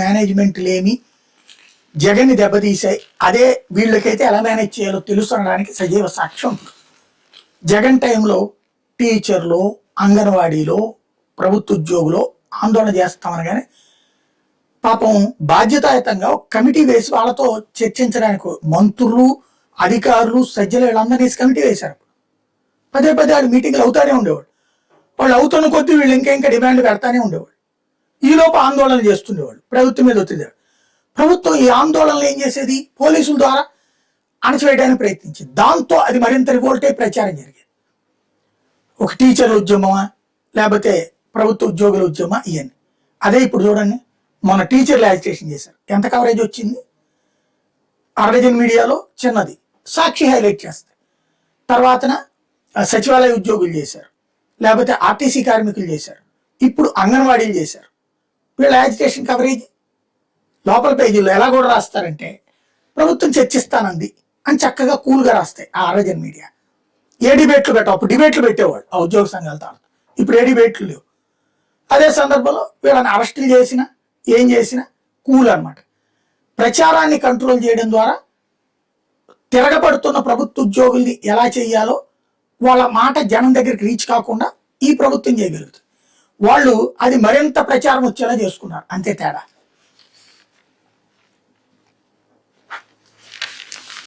Management లేమి జగన్ని దెబ్బతీసాయి. అదే వీళ్ళకైతే ఎలా మేనేజ్ చేయాలో తెలుసనడానికి సజీవ సాక్ష్యం. జగన్ టైంలో టీచర్లు, అంగన్వాడీలో, ప్రభుత్వ ఉద్యోగులు ఆందోళన చేస్తామనగానే పాపం బాధ్యతాయుతంగా ఒక కమిటీ వేసి వాళ్ళతో చర్చించడానికి మంత్రులు, అధికారులు, సజ్జలు వీళ్ళందరినీ కమిటీ వేశారు. పదే పదే వాళ్ళు మీటింగ్లు అవుతానే ఉండేవాడు. వాళ్ళు అవుతున్న కొద్దీ వీళ్ళు ఇంకా డిమాండ్ పెడతానే ఉండేవాళ్ళు. ఈలోపు ఆందోళన చేస్తుండేవాళ్ళు. ప్రభుత్వం మీద ఒత్తిడి. ప్రభుత్వం ఈ ఆందోళనలు ఏం చేసేది? పోలీసుల ద్వారా అణచివేయడానికి ప్రయత్నించింది. దాంతో అది మరింత రివోల్ట్ అయి ప్రచారం జరిగేది. ఒక టీచర్ల ఉద్యమమా లేకపోతే ప్రభుత్వ ఉద్యోగుల ఉద్యమమా ఇవన్నీ. అదే ఇప్పుడు చూడండి, మన టీచర్లు యాజిటేషన్ చేశారు. ఎంత కవరేజ్ వచ్చింది? అరడజన్ మీడియాలో చిన్నది, సాక్షి హైలైట్ చేస్తాయి. తర్వాతన సచివాలయ ఉద్యోగులు చేశారు, లేకపోతే ఆర్టీసీ కార్మికులు చేశారు, ఇప్పుడు అంగన్వాడీలు చేశారు. వీళ్ళ యాజిటేషన్ కవరేజ్ లోపల పేజీలో ఎలా కూడా రాస్తారంటే ప్రభుత్వం చర్చిస్తానంది అని చక్కగా కూల్గా రాస్తాయి ఆ అరడజన్ మీడియా. ఏ డిబేట్లు పెట్టవు. అప్పుడు డిబేట్లు పెట్టేవాళ్ళు ఆ ఉద్యోగ సంఘాలతో. ఇప్పుడు ఏ డిబేట్లు లేవు. అదే సందర్భంలో వీళ్ళని అరెస్టులు చేసినా ఏం చేసినా కూల్ అనమాట. ప్రచారాన్ని కంట్రోల్ చేయడం ద్వారా తిరగబడుతున్న ప్రభుత్వ ఉద్యోగుల్ని ఎలా చేయాలో వాళ్ళ మాట జనం దగ్గరికి రీచ్ కాకుండా ఈ ప్రభుత్వం చేయగలుగుతుంది. వాళ్ళు అది మరింత ప్రచారం వచ్చేలా చేసుకున్నారు, అంతే తేడా.